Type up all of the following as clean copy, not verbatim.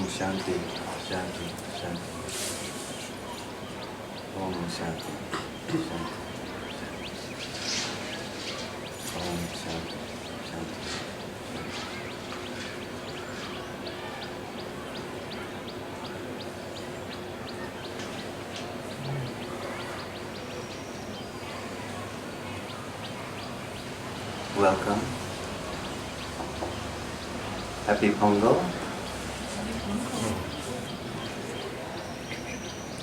Shanti, Shanti, Shanti. Om Shanti, Shanti, Om Shanti, Shanti. Welcome. Happy Pongal.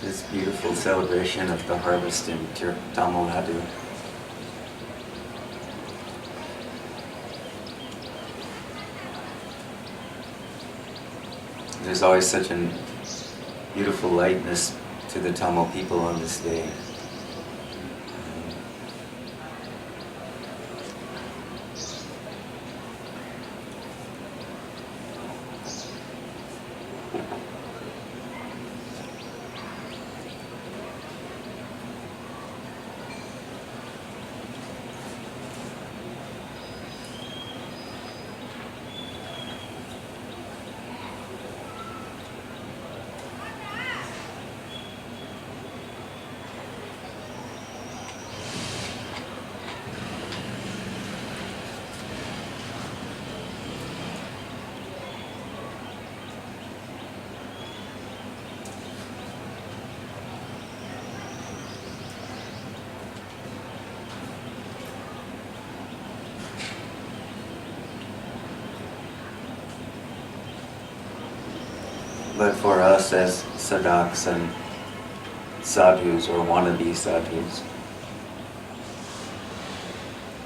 This beautiful celebration of the harvest in Tamil Nadu. There's always such a beautiful lightness to the Tamil people on this day. But for us as sadhaks and sadhus or wannabe sadhus,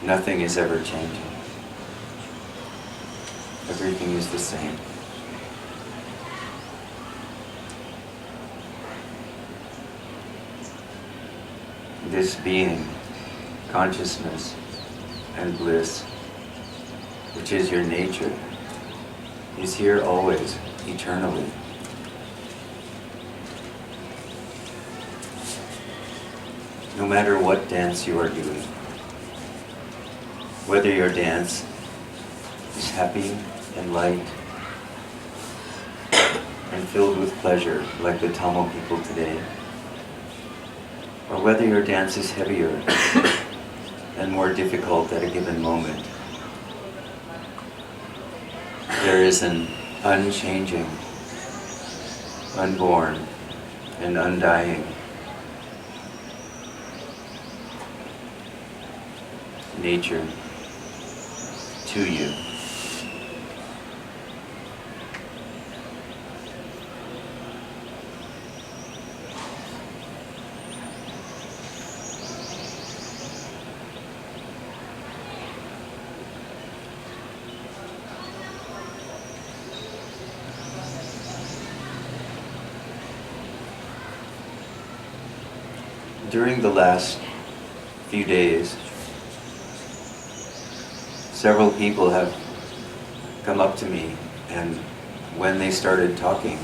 nothing is ever changing. Everything is the same. This being, consciousness and bliss, which is your nature, is here always, eternally. No matter what dance you are doing, whether your dance is happy and light and filled with pleasure like the Tamil people today, or whether your dance is heavier and more difficult at a given moment, there is an unchanging, unborn, and undying nature to you. During the last few days, several people have come up to me, and when they started talking,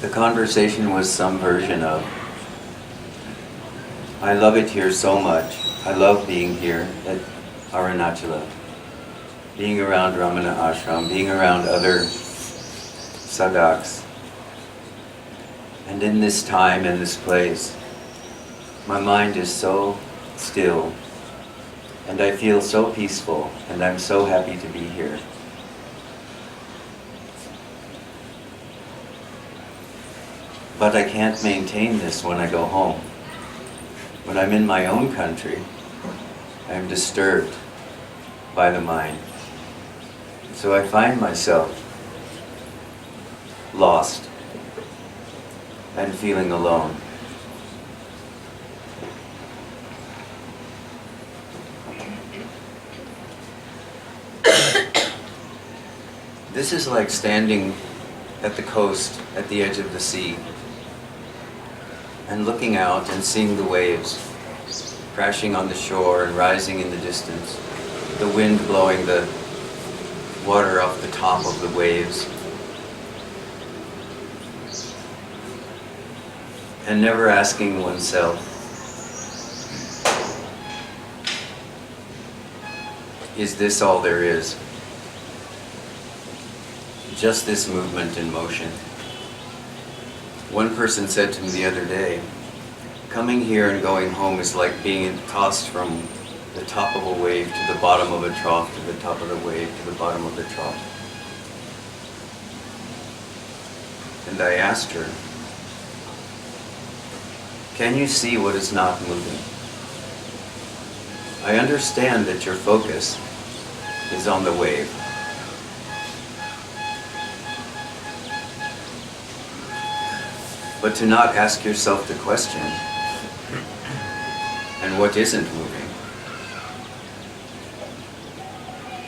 the conversation was some version of, I love it here so much. I love being here at Arunachala, being around Ramana Ashram, being around other sadhaks. And in this time and this place, my mind is so still, and I feel so peaceful, and I'm so happy to be here. But I can't maintain this when I go home. When I'm in my own country, I'm disturbed by the mind. So I find myself lost and feeling alone. This is like standing at the coast, at the edge of the sea, and looking out and seeing the waves crashing on the shore and rising in the distance, the wind blowing the water off the top of the waves, and never asking oneself, is this all there is? just this movement and motion. One person said to me the other day, coming here and going home is like being tossed from the top of a wave to the bottom of a trough, to the top of the wave, to the bottom of the trough. And I asked her, can you see what is not moving? I understand that your focus is on the wave. But to not ask yourself the question, and what isn't moving,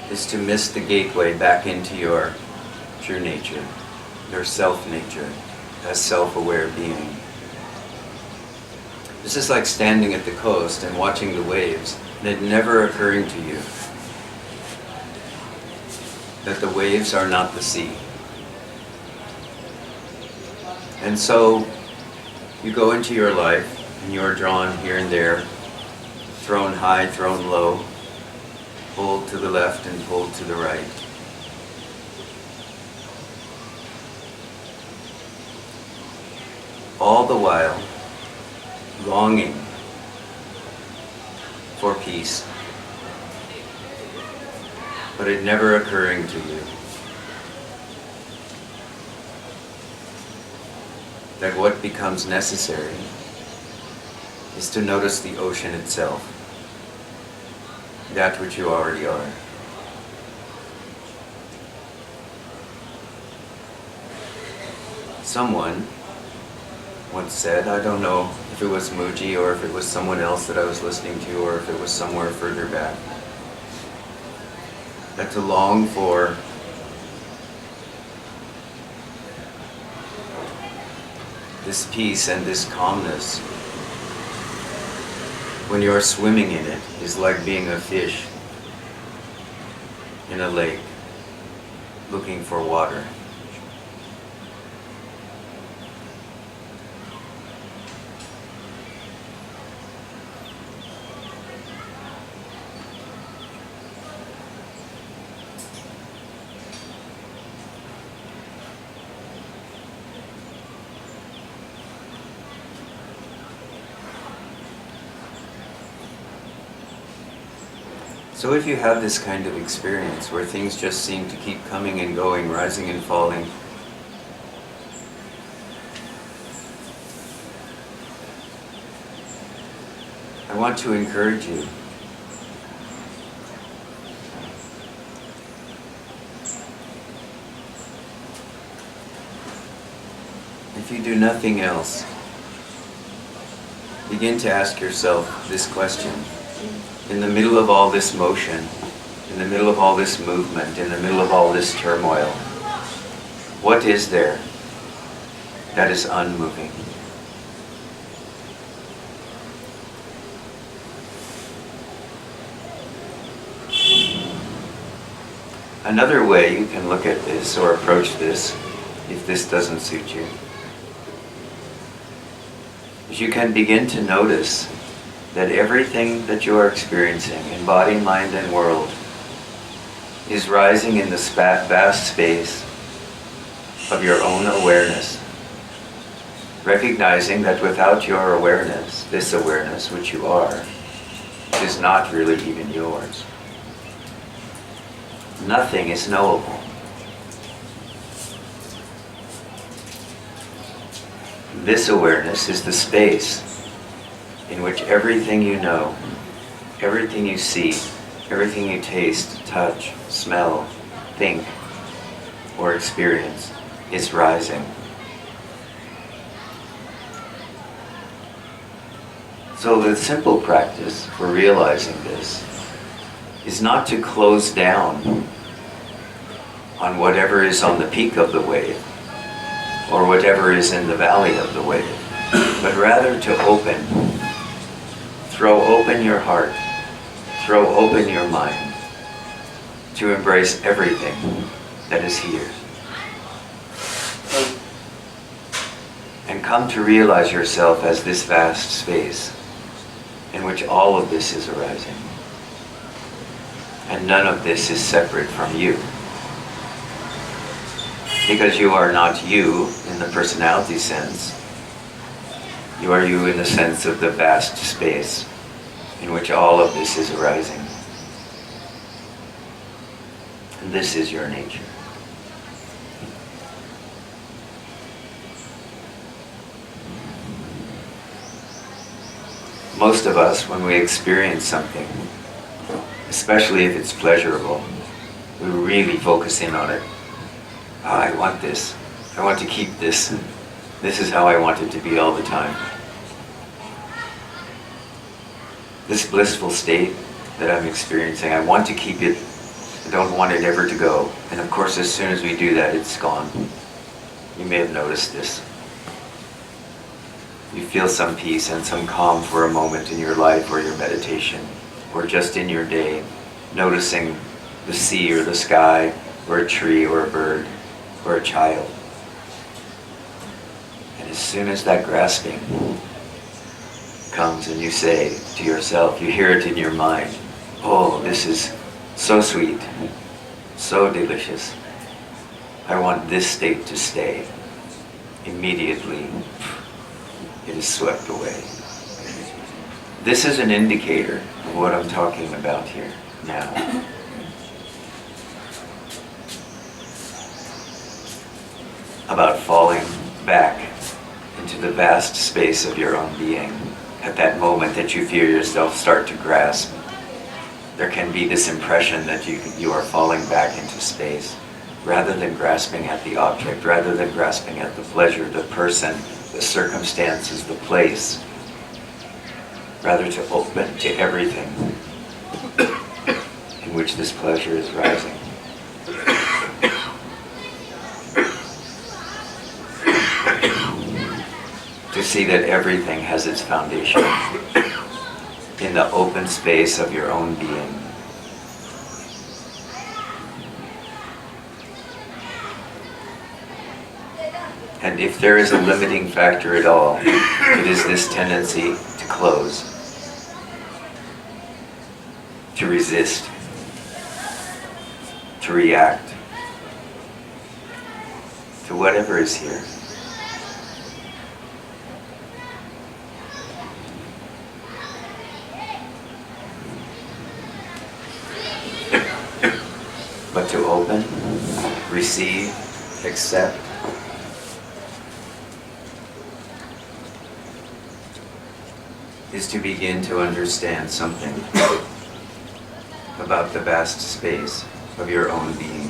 is to miss the gateway back into your true nature, your self-nature, as self-aware being. This is like standing at the coast and watching the waves, and it never occurring to you that the waves are not the sea. And so you go into your life and you are drawn here and there, thrown high, thrown low, pulled to the left and pulled to the right. All the while longing for peace, but it never occurring to you that what becomes necessary is to notice the ocean itself, that which you already are. Someone once said, I don't know if it was Muji or if it was someone else that I was listening to or if it was somewhere further back, that to long for this peace and this calmness when you are swimming in it is like being a fish in a lake looking for water. So if you have this kind of experience where things just seem to keep coming and going, rising and falling, I want to encourage you if you do nothing else, begin to ask yourself this question. In the middle of all this motion, in the middle of all this movement, in the middle of all this turmoil, what is there that is unmoving? Another way you can look at this or approach this, if this doesn't suit you, is you can begin to notice that everything that you are experiencing in body, mind, and world is rising in the vast space of your own awareness, recognizing that without your awareness, this awareness which you are, is not really even yours. Nothing is knowable. This awareness is the space in which everything you know, everything you see, everything you taste, touch, smell, think, or experience is rising. So the simple practice for realizing this is not to close down on whatever is on the peak of the wave or whatever is in the valley of the wave, but rather to open. Throw open your heart, throw open your mind to embrace everything that is here. And come to realize yourself as this vast space in which all of this is arising. And none of this is separate from you. Because you are not you in the personality sense. You are you in the sense of the vast space in which all of this is arising. And this is your nature. Most of us, when we experience something, especially if it's pleasurable, we really focus in on it. Oh, I want this. I want to keep this. This is how I want it to be all the time. This blissful state that I'm experiencing, I want to keep it. I don't want it ever to go. And of course, as soon as we do that, it's gone. You may have noticed this. You feel some peace and some calm for a moment in your life or your meditation, or just in your day, noticing the sea or the sky, or a tree or a bird, or a child. And as soon as that grasping comes and you say to yourself, you hear it in your mind, oh, this is so sweet, so delicious. I want this state to stay. Immediately, it is swept away. This is an indicator of what I'm talking about here now. About falling back into the vast space of your own being. At that moment that you feel yourself start to grasp, there can be this impression that you are falling back into space, rather than grasping at the object, rather than grasping at the pleasure, the person, the circumstances, the place, rather to open to everything in which this pleasure is rising. To see that everything has its foundation in the open space of your own being. And if there is a limiting factor at all, it is this tendency to close, to resist, to react to whatever is here. But to open, receive, accept, is to begin to understand something about the vast space of your own being,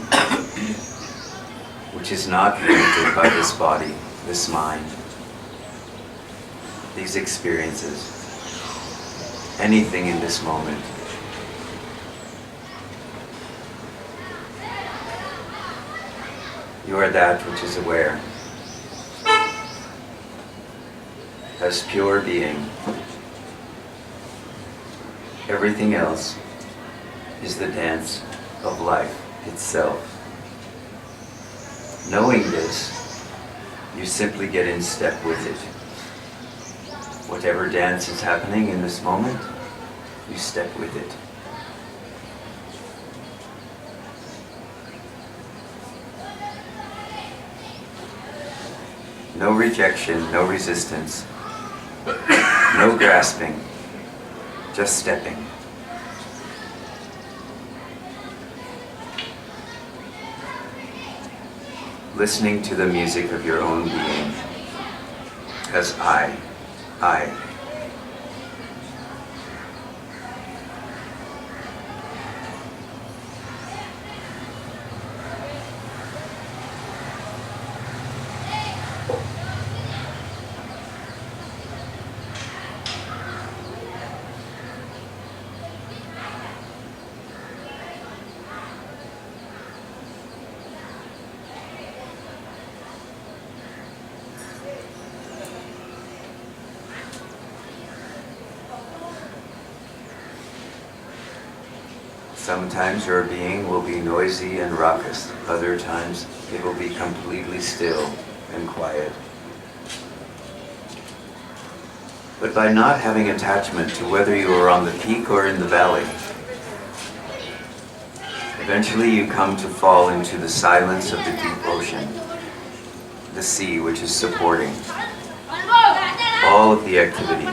which is not limited by this body, this mind, these experiences, anything in this moment. You are that which is aware, as pure being. Everything else is the dance of life itself. Knowing this, you simply get in step with it. Whatever dance is happening in this moment, you step with it. No rejection, no resistance, no grasping, just stepping. Listening to the music of your own being as I. Sometimes your being will be noisy and raucous. Other times it will be completely still and quiet. But by not having attachment to whether you are on the peak or in the valley, Eventually you come to fall into the silence of the deep ocean, the sea which is supporting all of the activity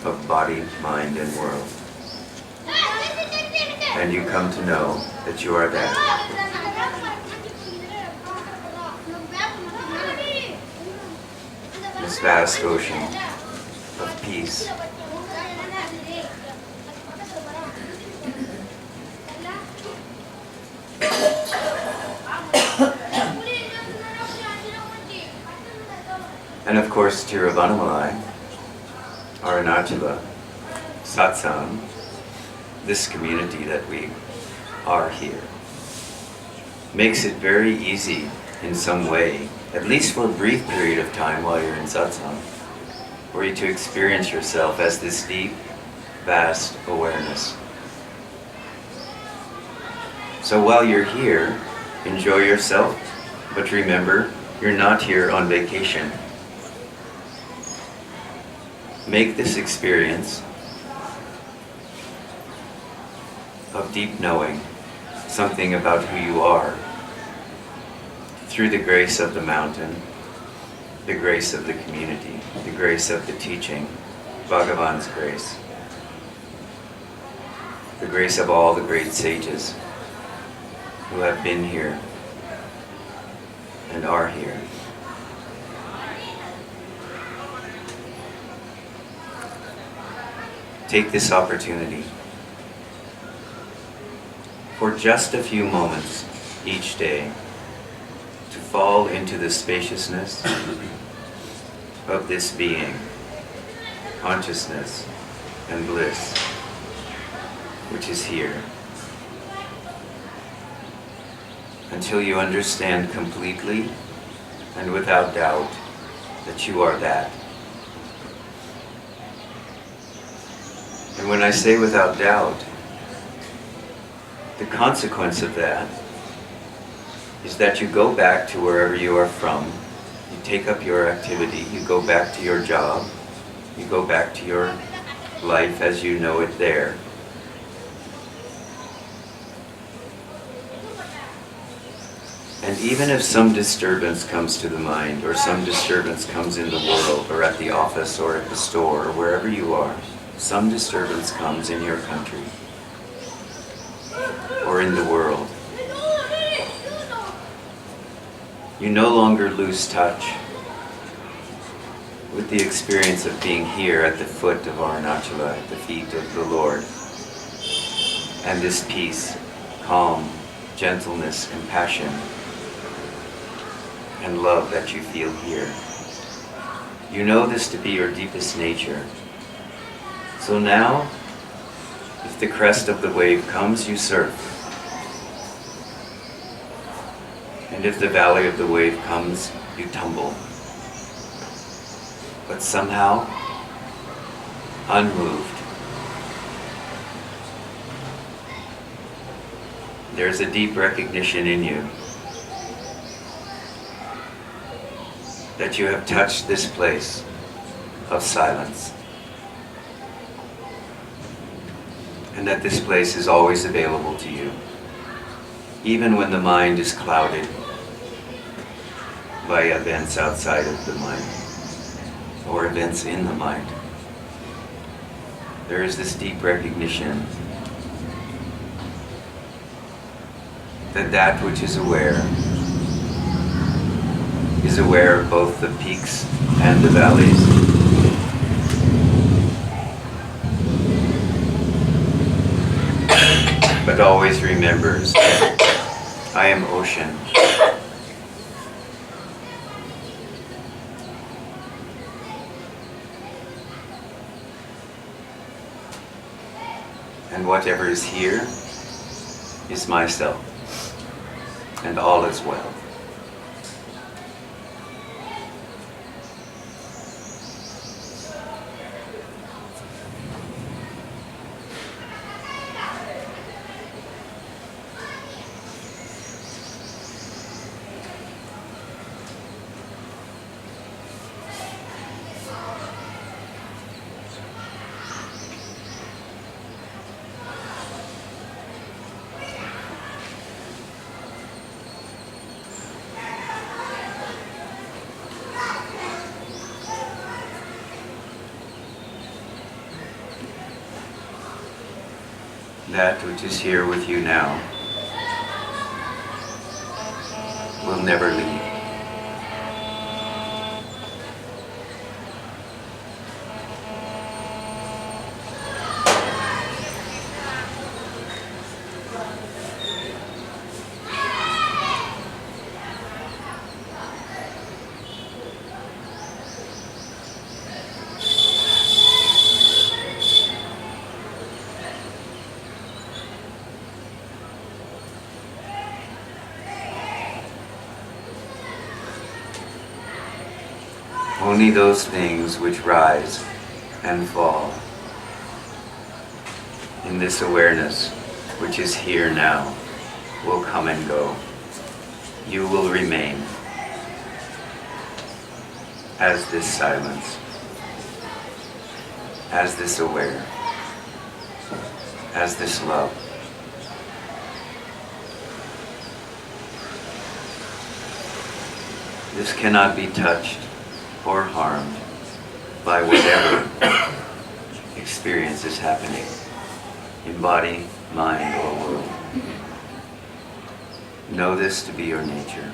of body, mind, and world. And you come to know that you are that. This vast ocean of peace. And of course, Tiruvannamalai, Arunachala, Satsang, this community that we are here, makes it very easy in some way, at least for a brief period of time while you're in Satsang, for you to experience yourself as this deep, vast awareness. So while you're here, enjoy yourself, but remember, you're not here on vacation. Make this experience of deep knowing something about who you are through the grace of the mountain, the grace of the community, the grace of the teaching, Bhagavan's grace, the grace of all the great sages who have been here and are here. Take this opportunity for just a few moments each day to fall into the spaciousness of this being, consciousness and bliss, which is here, until you understand completely and without doubt that you are that. And when I say without doubt, the consequence of that is that you go back to wherever you are from, you take up your activity, you go back to your job, you go back to your life as you know it there. And even if some disturbance comes to the mind, or some disturbance comes in the world, or at the office, or at the store, or wherever you are, some disturbance comes in your country, or in the world, you no longer lose touch with the experience of being here at the foot of Arunachala, at the feet of the Lord, and this peace, calm, gentleness, compassion, and love that you feel here. You know this to be your deepest nature. So now, if the crest of the wave comes, you surf. And if the valley of the wave comes, you tumble. But somehow, unmoved. There's a deep recognition in you that you have touched this place of silence. And that this place is always available to you, even when the mind is clouded by events outside of the mind, or events in the mind. There is this deep recognition that that which is aware of both the peaks and the valleys. But always remembers, I am ocean. And whatever is here is myself, and all is well. That which is here with you now will never leave. Only those things which rise and fall in this awareness, which is here now, will come and go. You will remain as this silence, as this aware, as this love. This cannot be touched or harmed by whatever experience is happening in body, mind, or world. Know this to be your nature.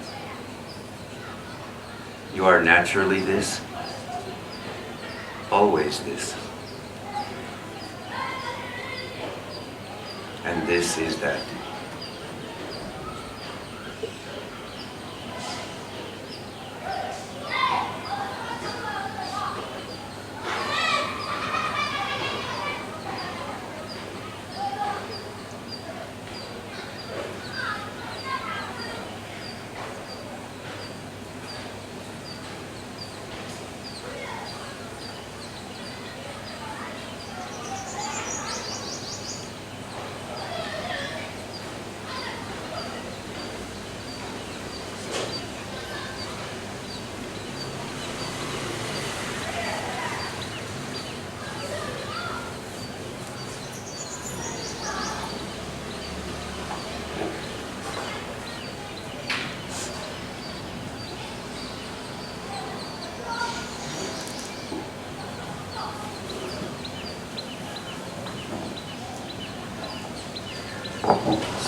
You are naturally this, always this. And this is that.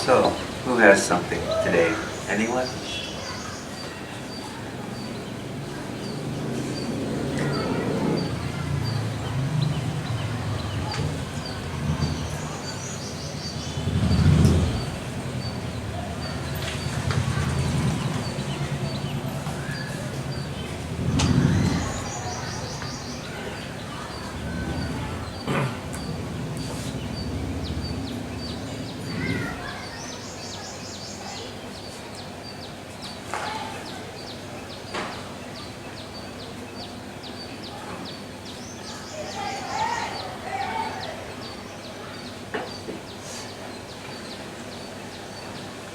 So, who has something today? Anyone?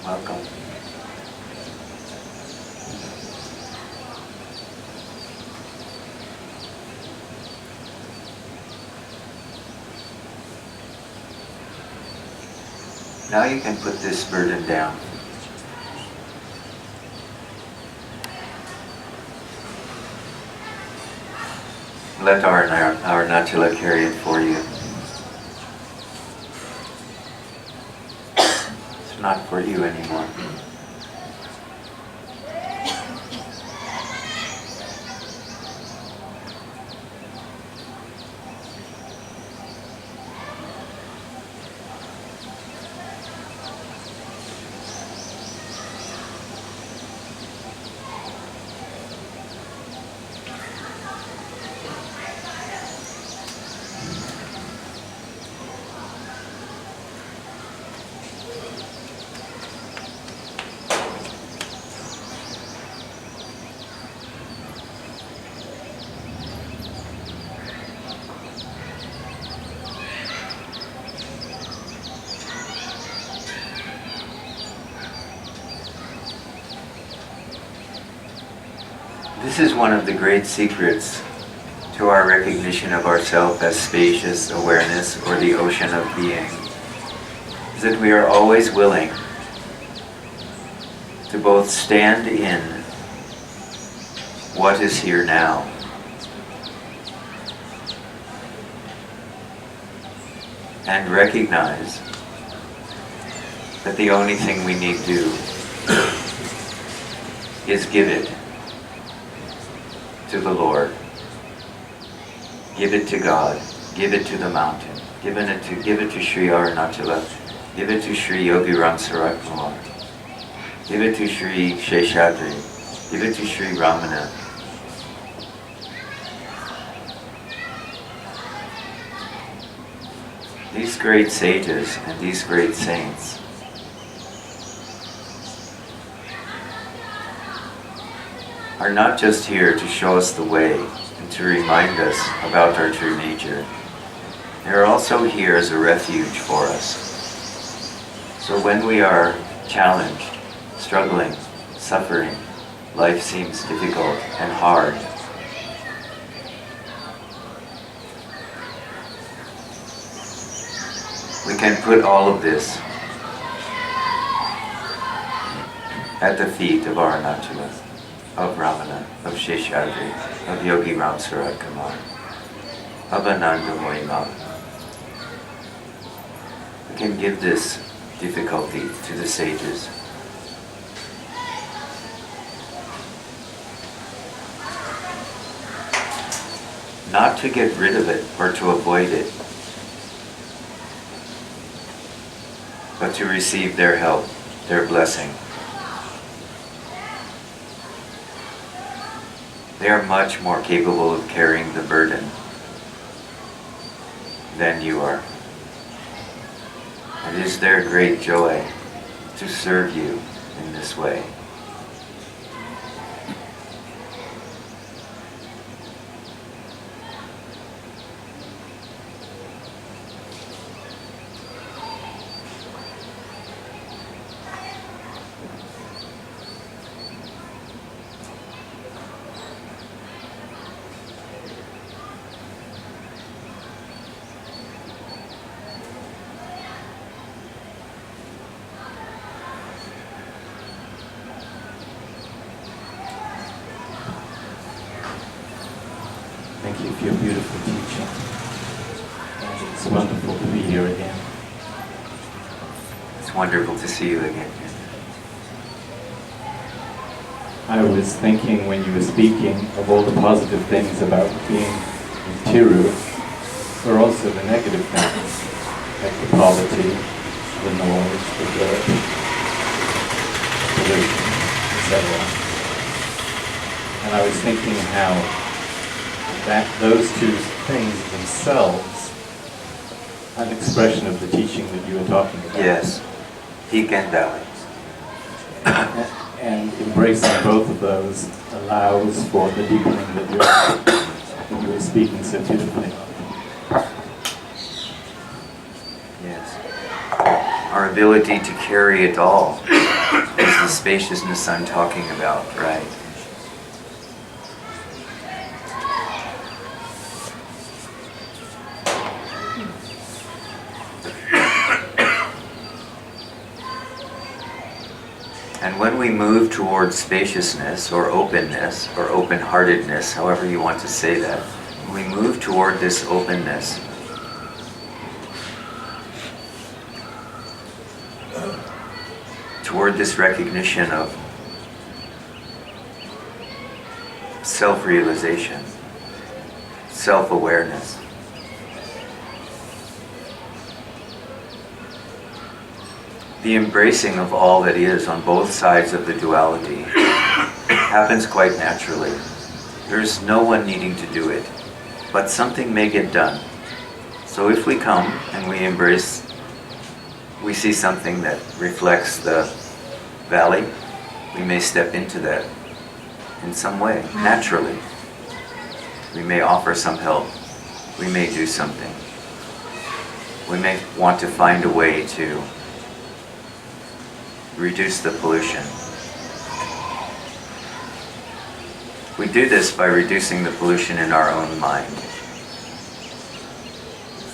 Welcome. Now you can put this burden down. Let our Natula carry it for you. It's not for you anymore. This is one of the great secrets to our recognition of ourself as spacious awareness or the ocean of being, is that we are always willing to both stand in what is here now and recognize that the only thing we need to do is give it to the Lord. Give it to God. Give it to the mountain. Give it to Sri Arunachala. Give it to Sri Yogi Ram Sarat Kumar. Give it to Sri Sheshadri. Give it to Sri Ramana. These great sages and these great saints are not just here to show us the way and to remind us about our true nature. They are also here as a refuge for us. So when we are challenged, struggling, suffering, life seems difficult and hard, we can put all of this at the feet of Arunachala, of Ramana, of Sheshadri, of Yogi Ram Sarat Kumar, of Ananda Moima. We can give this difficulty to the sages. Not to get rid of it or to avoid it, but to receive their help, their blessing. They are much more capable of carrying the burden than you are. It is their great joy to serve you in this way. Thank you for your beautiful teaching. And it's wonderful to be here again. It's wonderful to see you again. I was thinking when you were speaking of all the positive things about being in Tiru, but also the negative things, like the poverty, the noise, the dirt, pollution, etc. And I was thinking how that those two things themselves are an expression of the teaching that you were talking about. Yes, peak and valley. And embracing both of those allows for the deepening that you were speaking so beautifully. Yes. Our ability to carry it all is the spaciousness I'm talking about, right? And when we move towards spaciousness or open-heartedness, however you want to say that, when we move toward this openness, toward this recognition of self-realization, self-awareness, the embracing of all that is on both sides of the duality happens quite naturally. There's no one needing to do it, but something may get done. So if we come and we embrace, we see something that reflects the valley, we may step into that in some way, naturally. We may offer some help. We may do something. We may want to find a way to reduce the pollution. We do this by reducing the pollution in our own mind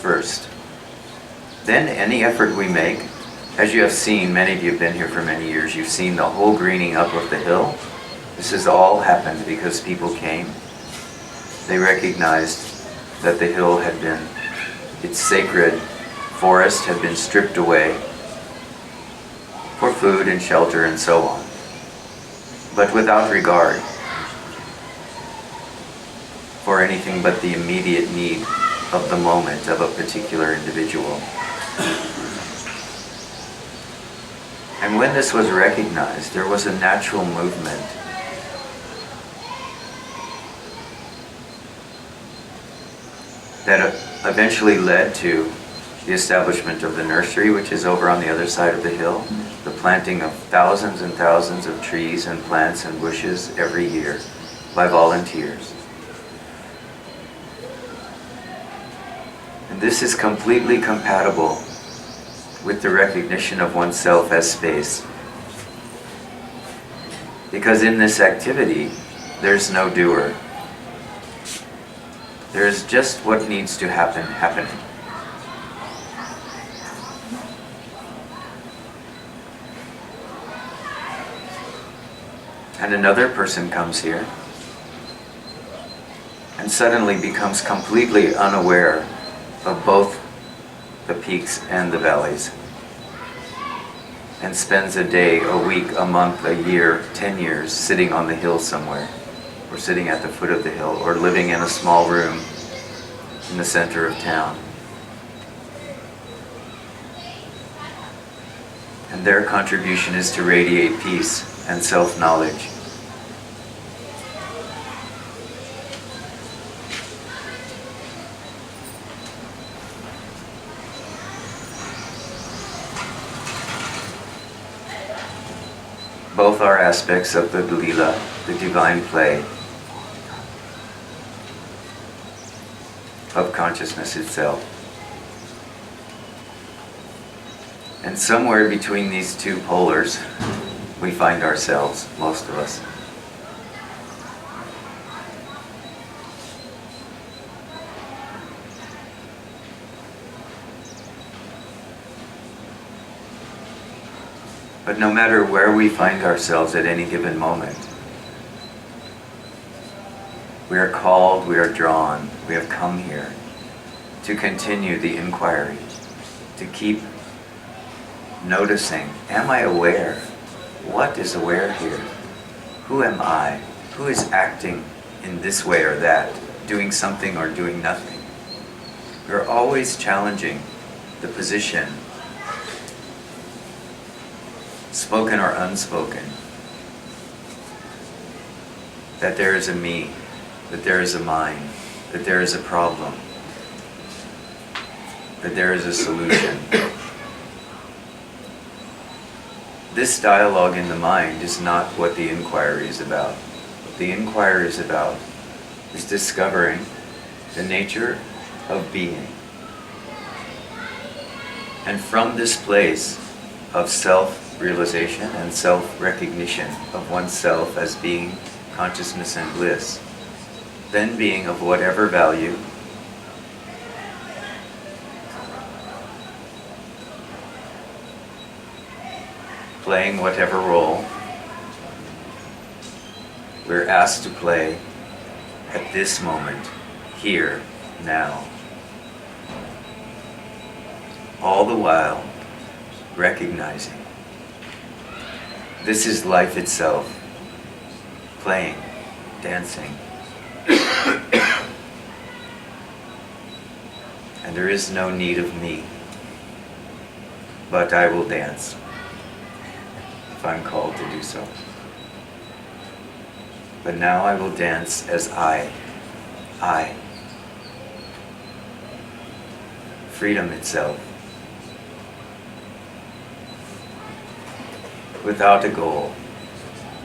first. Then any effort we make, as you have seen, many of you have been here for many years, you've seen the whole greening up of the hill. This has all happened because people came. They recognized that the hill had been, its sacred forest had been stripped away. food and shelter and so on, but without regard for anything but the immediate need of the moment of a particular individual. And when this was recognized, there was a natural movement that eventually led to the establishment of the nursery, which is over on the other side of the hill, the planting of thousands and thousands of trees and plants and bushes every year by volunteers. And this is completely compatible with the recognition of oneself as space. Because in this activity, there's no doer. There's just what needs to happen, happening. And another person comes here and suddenly becomes completely unaware of both the peaks and the valleys, and spends a day, a week, a month, a year, 10 years sitting on the hill somewhere, or sitting at the foot of the hill, or living in a small room in the center of town. And their contribution is to radiate peace and self-knowledge. Both are aspects of the Lila, the divine play of consciousness itself. And somewhere between these two polars, we find ourselves, most of us. But no matter where we find ourselves at any given moment, we are called, we are drawn, we have come here to continue the inquiry, to keep noticing, am I aware? What is aware here? Who am I? Who is acting in this way or that, doing something or doing nothing? We're always challenging the position, spoken or unspoken, that there is a me, that there is a mind, that there is a problem, that there is a solution. This dialogue in the mind is not what the inquiry is about. What the inquiry is about is discovering the nature of being. And from this place of self-realization and self-recognition of oneself as being consciousness and bliss, then being of whatever value, playing whatever role we're asked to play at this moment, here, now. All the while recognizing this is life itself, playing, dancing. And there is no need of me, but I will dance if I'm called to do so. But now I will dance as I. Freedom itself. Without a goal,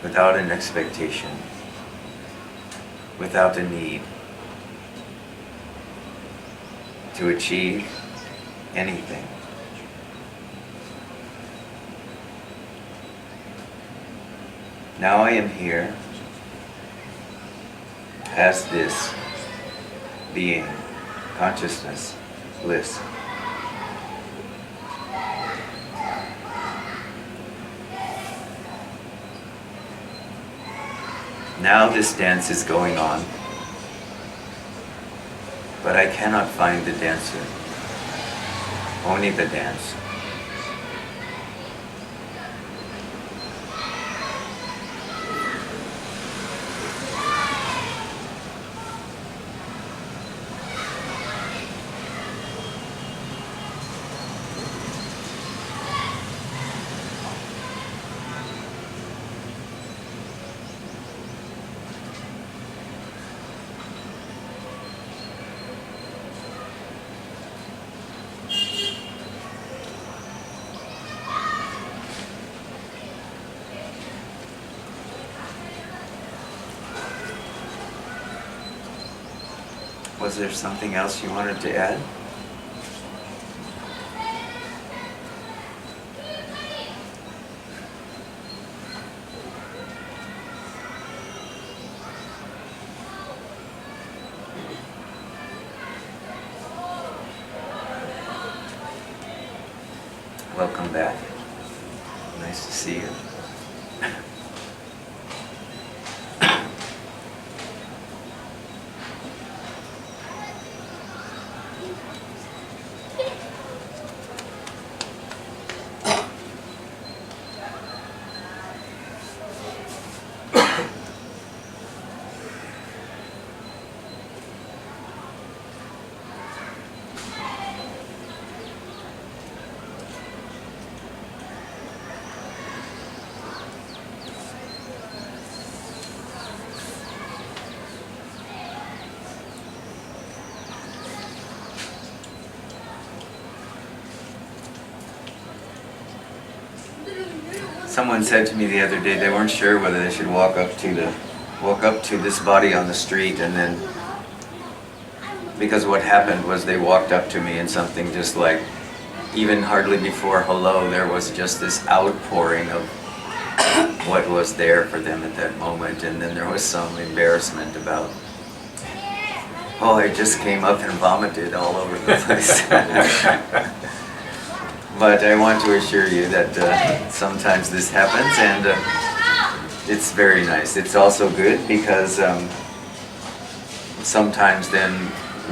without an expectation, without a need to achieve anything. Now I am here as this being, consciousness, bliss. Now this dance is going on, but I cannot find the dancer, only the dance. Was there something else you wanted to add? Welcome back. Nice to see you. Someone said to me the other day they weren't sure whether they should walk up to this body on the street, and then because what happened was they walked up to me and something just like, even hardly before hello, there was just this outpouring of what was there for them at that moment, and then there was some embarrassment about, oh, I just came up and vomited all over the place. But I want to assure you that sometimes this happens, and it's very nice. It's also good because sometimes then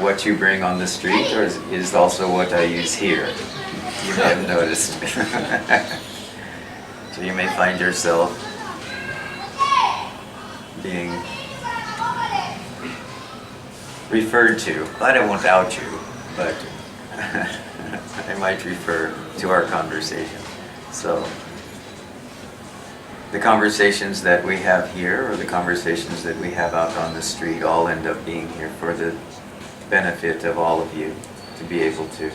what you bring on the street is also what I use here. You may have noticed. So you may find yourself being referred to. I won't out you, but I might refer to our conversation. So the conversations that we have here, or the conversations that we have out on the street, all end up being here for the benefit of all of you, to be able to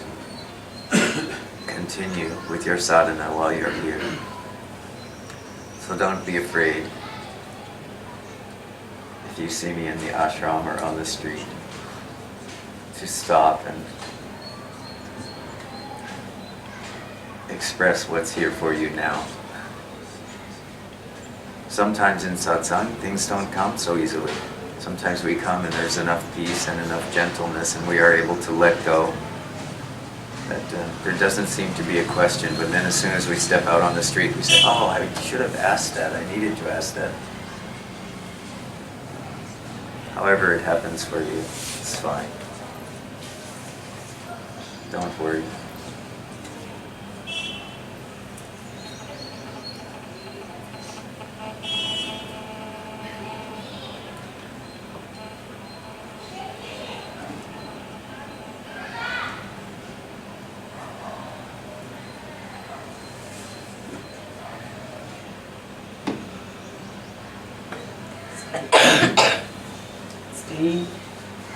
continue with your sadhana while you're here. So don't be afraid if you see me in the ashram or on the street to stop and express what's here for you now. Sometimes in satsang, things don't come so easily. Sometimes we come and there's enough peace and enough gentleness, and we are able to let go. That there doesn't seem to be a question, but then as soon as we step out on the street, we say, oh, I should have asked that. I needed to ask that. However it happens for you, it's fine. Don't worry.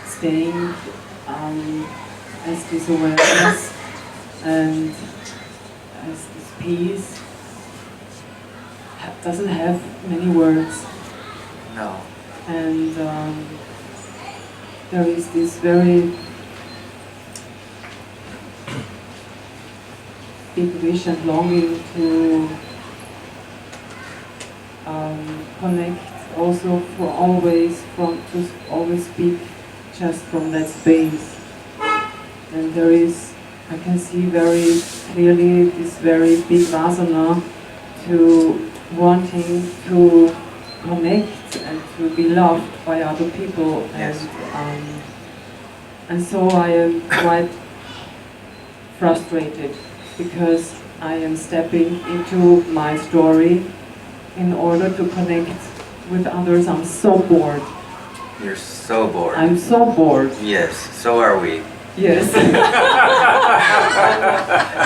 Staying as this awareness and as this peace doesn't have many words. No. And there is this very big wish and longing to connect also to always speak just from that space. And there is, I can see very clearly this very big vasana to wanting to connect and to be loved by other people. Yes. And so I am quite frustrated because I am stepping into my story in order to connect with others. I'm so bored. You're so bored. I'm so bored. Yes, so are we. Yes.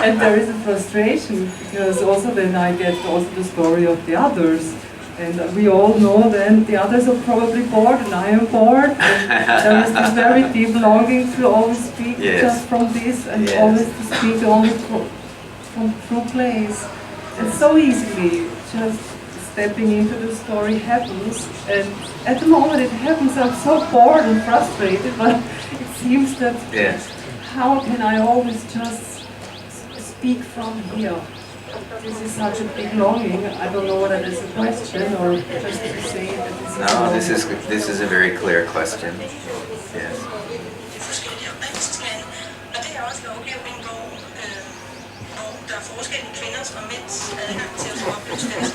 And there is a frustration because also then I get also the story of the others. And we all know then the others are probably bored and I am bored. And there is this very deep longing to always speak just from this and always to speak only from true place. And so easily just stepping into the story happens, and at the moment it happens, I'm so bored and frustrated, but it's seems that Yes. how can I always just speak from here? This is such a big longing. I don't know whether that's a question or just to say that this is. No, this is a very clear question. Yes. Forskellige oprindelsesland, og det er også lovgivning, hvor der er forskel i kvinders og mænds adgang til at få oplyst deres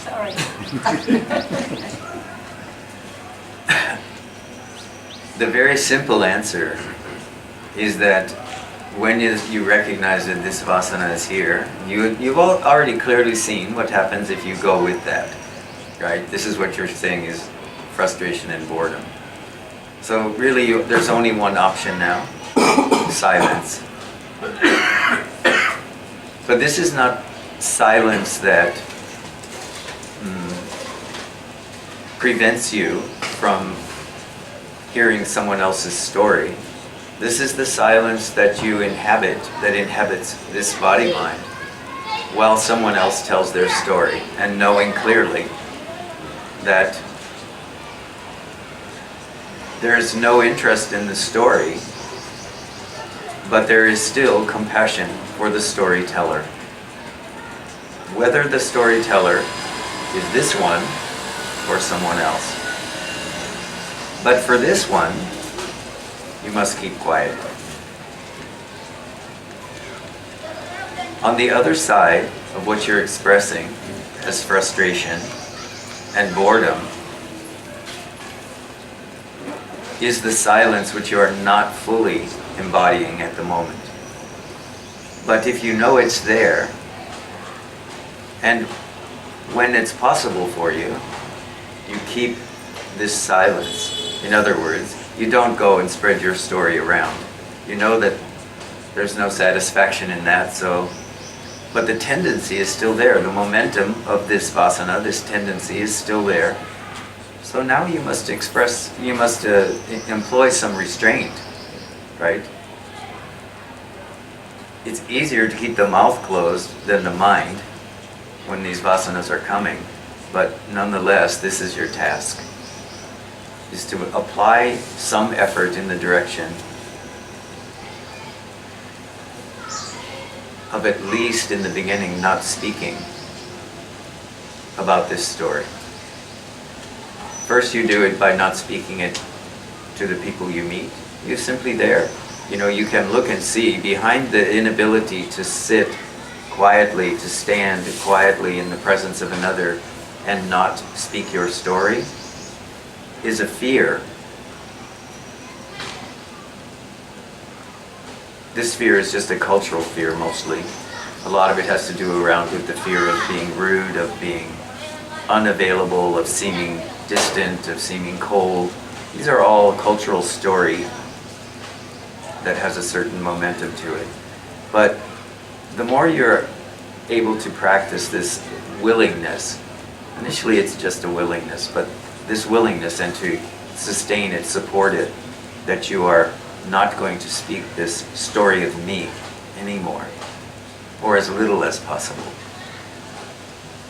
Sorry. The very simple answer is that when you recognize that this vasana is here, you've already clearly seen what happens if you go with that, right? This is what you're saying is frustration and boredom. So really, there's only one option now, silence. But this is not silence that prevents you from hearing someone else's story. This is the silence that you inhabit, that inhabits this body-mind, while someone else tells their story, and knowing clearly that there is no interest in the story, but there is still compassion for the storyteller. Whether the storyteller is this one or someone else. But for this one, you must keep quiet. On the other side of what you're expressing as frustration and boredom is the silence which you are not fully embodying at the moment. But if you know it's there, and when it's possible for you, you keep this silence. In other words, you don't go and spread your story around. You know that there's no satisfaction in that, but the tendency is still there. The momentum of this vasana, this tendency is still there. So now you must employ some restraint, right? It's easier to keep the mouth closed than the mind when these vasanas are coming, but nonetheless, this is your task, is to apply some effort in the direction of, at least in the beginning, not speaking about this story. First you do it by not speaking it to the people you meet. You're simply there. You can look and see behind the inability to sit quietly, to stand quietly in the presence of another and not speak your story, is a fear. This fear is just a cultural fear mostly. A lot of it has to do around with the fear of being rude, of being unavailable, of seeming distant, of seeming cold. These are all cultural story that has a certain momentum to it. But the more you're able to practice this willingness, initially it's just a willingness, but this willingness and to sustain it, support it, that you are not going to speak this story of me anymore, or as little as possible.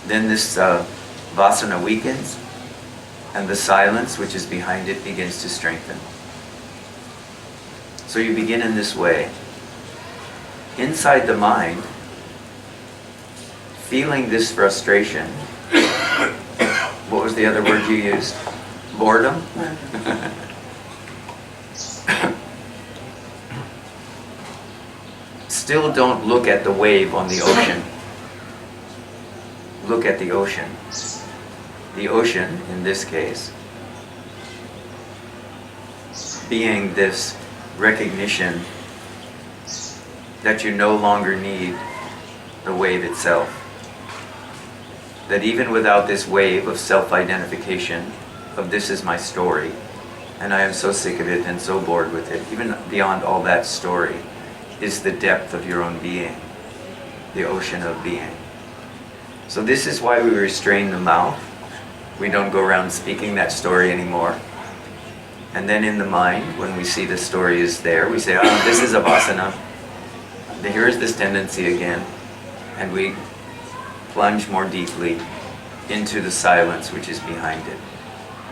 Then this vasana weakens, and the silence which is behind it begins to strengthen. So you begin in this way. Inside the mind, feeling this frustration. What was the other word you used? Boredom? Still don't look at the wave on the ocean. Look at the ocean. The ocean, in this case, being this recognition that you no longer need the wave itself. That even without this wave of self-identification, of this is my story, and I am so sick of it and so bored with it, even beyond all that story, is the depth of your own being, the ocean of being. So this is why we restrain the mouth. We don't go around speaking that story anymore. And then in the mind, when we see the story is there, we say, oh, this is a vasana. Here's this tendency again. And we plunge more deeply into the silence which is behind it.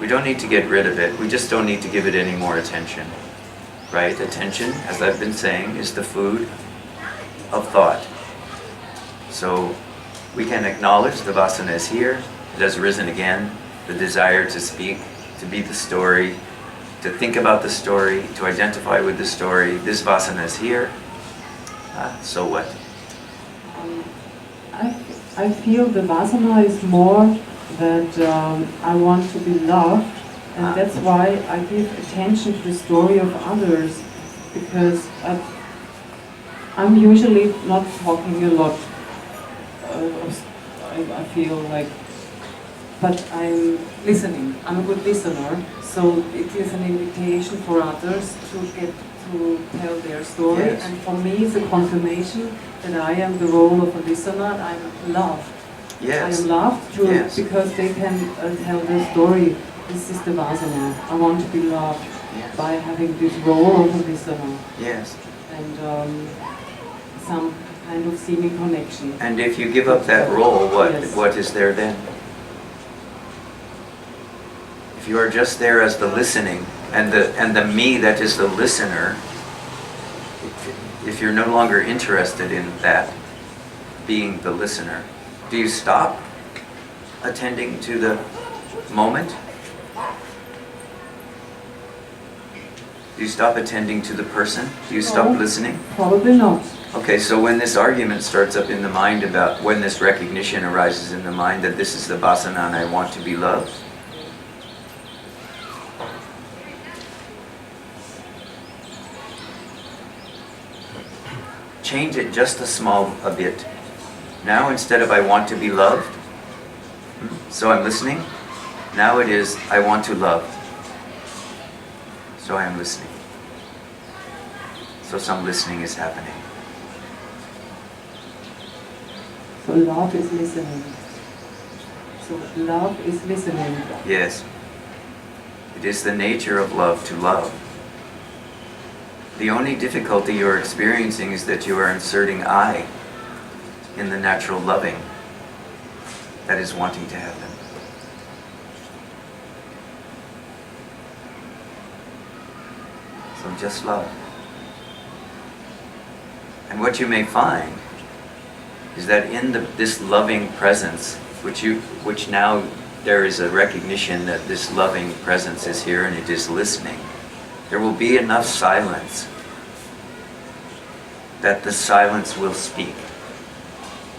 We don't need to get rid of it, we just don't need to give it any more attention. Right? Attention, as I've been saying, is the food of thought. So we can acknowledge the vasana is here, it has risen again, the desire to speak, to be the story, to think about the story, to identify with the story. This vasana is here. So what? I feel the vasana is more that I want to be loved, and that's why I give attention to the story of others, because I'm usually not talking a lot. I feel like, but I'm listening. I'm a good listener, so it is an invitation for others to get to tell their story. Yes. And for me, it's a confirmation that I am the role of a listener. I'm loved. Yes. I am loved Yes. because they can tell their story. This is the vasana. I want to be loved Yes. by having this role of a listener Yes. and some kind of seeming connection. And if you give up that role, Yes. what is there then? If you are just there as the listening, and the me that is the listener, if you're no longer interested in that, being the listener, do you stop attending to the moment? Do you stop attending to the person? Do you stop No. listening? Probably not. Okay, so when this argument starts up in the mind about when this recognition arises in the mind that this is the vasana and I want to be loved, change it just a bit. Now instead of I want to be loved, so I'm listening, now it is I want to love. So I am listening. So some listening is happening. So love is listening. So love is listening. Yes. It is the nature of love to love. The only difficulty you're experiencing is that you are inserting I in the natural loving that is wanting to happen. So just love. And what you may find is that in this loving presence, which now there is a recognition that this loving presence is here and it is listening, there will be enough silence that the silence will speak.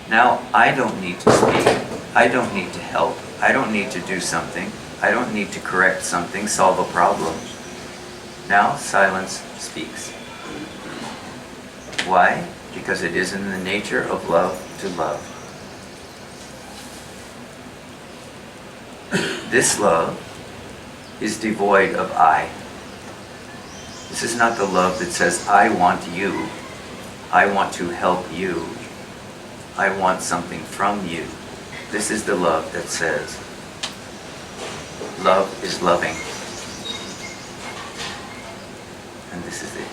Now I don't need to speak, I don't need to help, I don't need to do something, I don't need to correct something, solve a problem. Now silence speaks. Why? Because it is in the nature of love to love. This love is devoid of I. This is not the love that says, I want you, I want to help you, I want something from you. This is the love that says, love is loving. And this is it.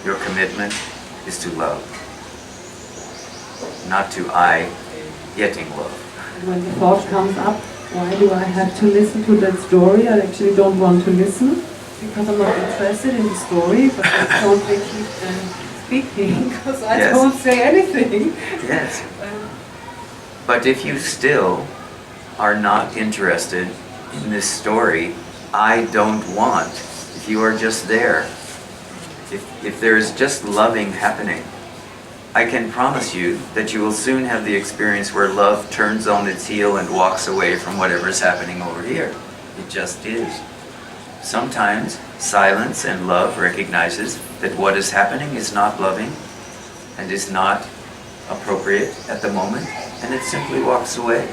Your commitment is to love, not to I getting love. When the thought comes up, why do I have to listen to that story? I actually don't want to listen because I'm not interested in the story, but I don't keep speaking because I Yes. don't say anything. Yes. But if you still are not interested in this story, I don't want, if you are just there, if there is just loving happening, I can promise you that you will soon have the experience where love turns on its heel and walks away from whatever is happening over here. It just is. Sometimes silence and love recognizes that what is happening is not loving and is not appropriate at the moment, and it simply walks away.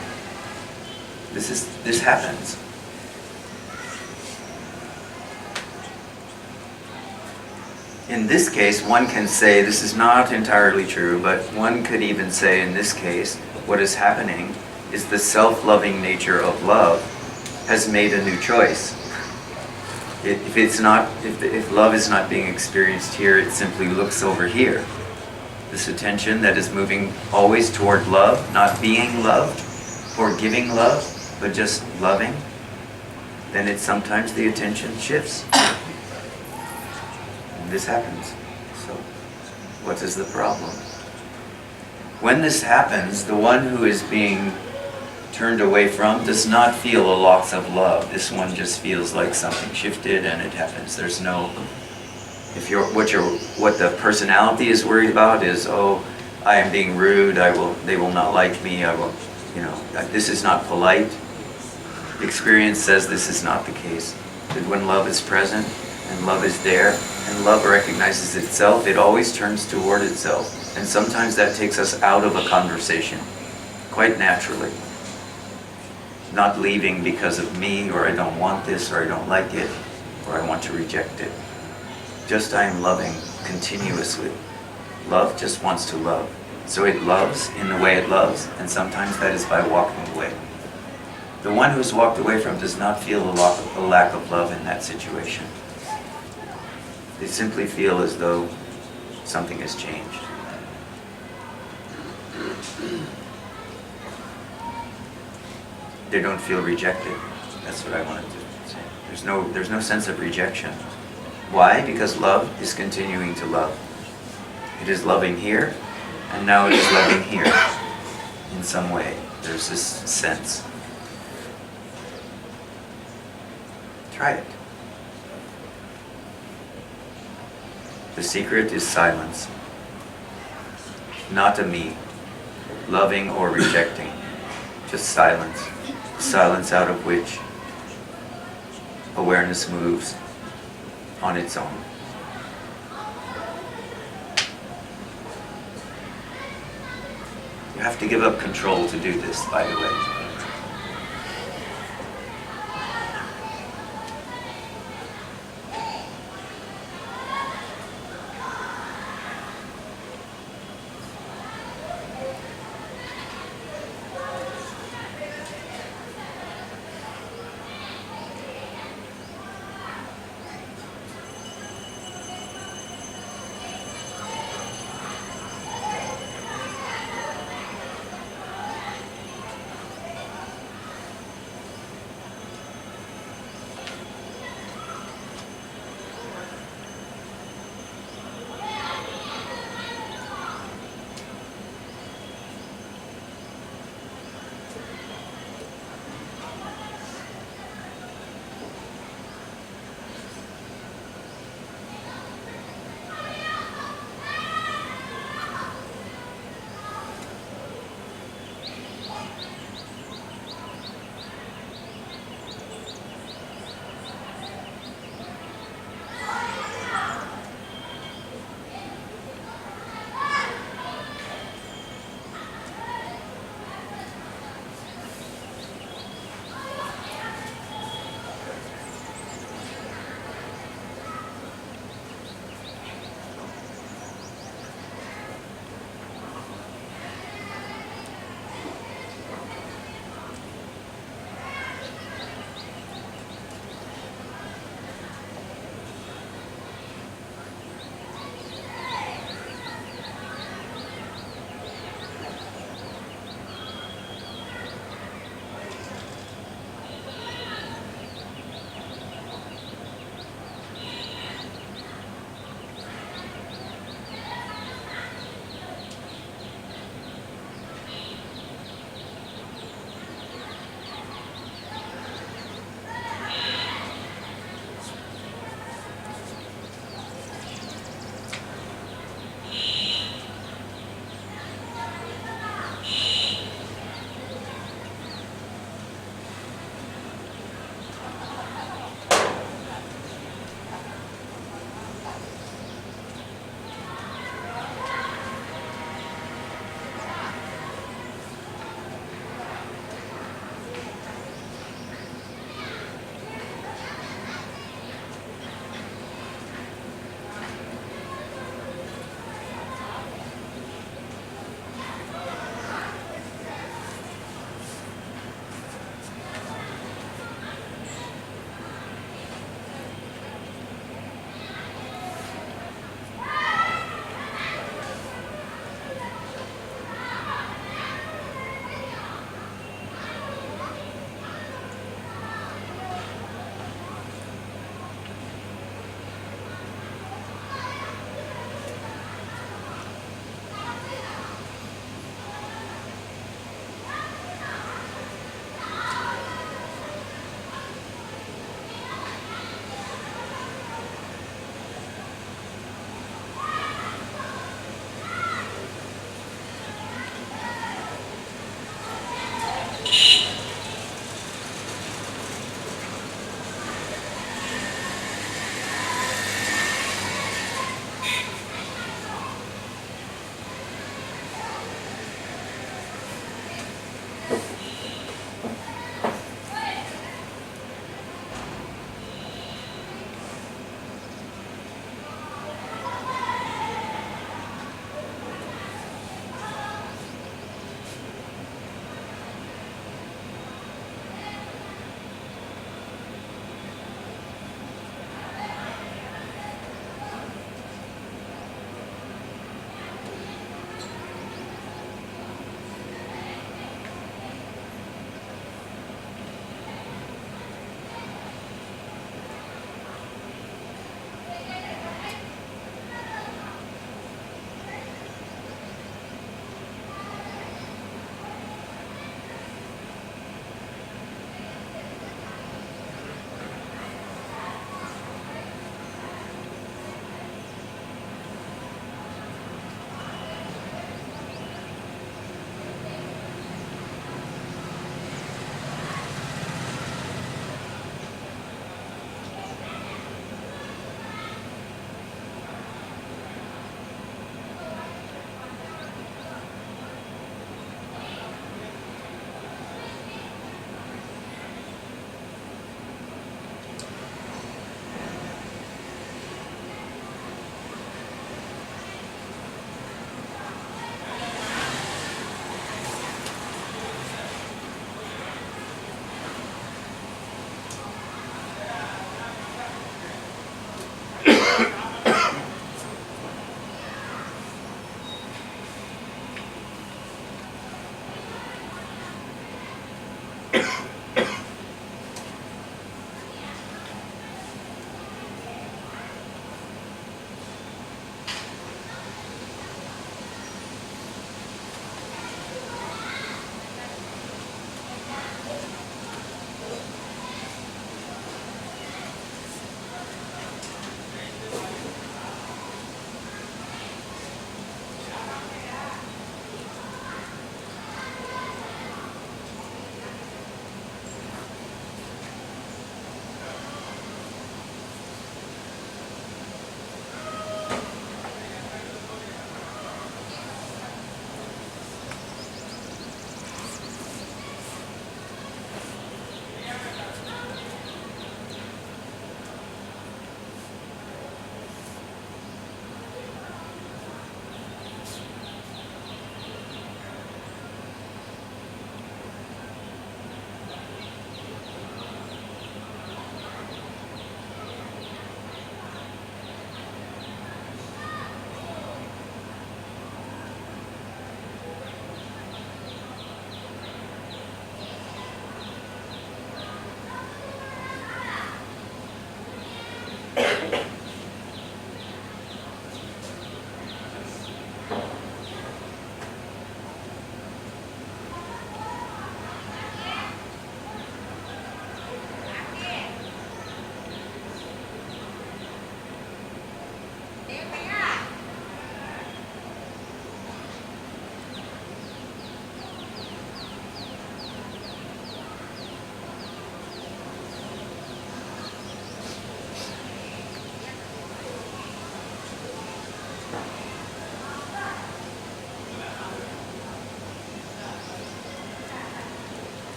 This happens. In this case, one can say, this is not entirely true, but one could even say in this case, what is happening is the self-loving nature of love has made a new choice. If love is not being experienced here, it simply looks over here. this attention that is moving always toward love, not being loved or giving love, but just loving, then sometimes the attention shifts. And this happens. So, what is the problem? When this happens, the one who is being turned away from does not feel a loss of love. This one just feels like something shifted and it happens. There's no, what the personality is worried about is, oh, I am being rude, they will not like me, this is not polite. Experience says this is not the case. That when love is present and love is there and love recognizes itself, it always turns toward itself. And sometimes that takes us out of a conversation, quite naturally. Not leaving because of me, or I don't want this, or I don't like it, or I want to reject it. Just I am loving continuously. Love just wants to love. So it loves in the way it loves, and sometimes that is by walking away. The one who's walked away from does not feel a lack of love in that situation. They simply feel as though something has changed. They don't feel rejected. That's what I wanted to say. There's no sense of rejection. Why? Because love is continuing to love. It is loving here, and now it is loving here. In some way, there's this sense. Try it. The secret is silence. Not a me, loving or rejecting. Just silence. Silence out of which awareness moves on its own. You have to give up control to do this, by the way.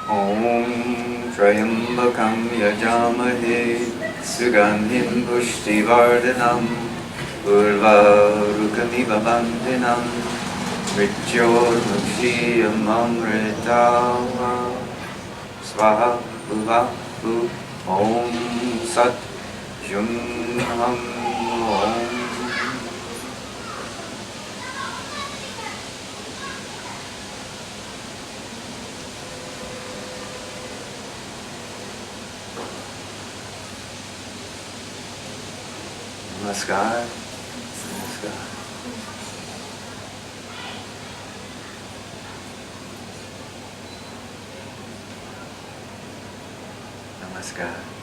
Om Trayambakam Yajamahe Sugandhim Pushtivardhanam Urvarukamiva Bandhanam Mrityormukshiyam Amritava Swaha Bhuva Bhu Om Sat Jum Ham Om. Namaskar. Namaskar. Namaskar.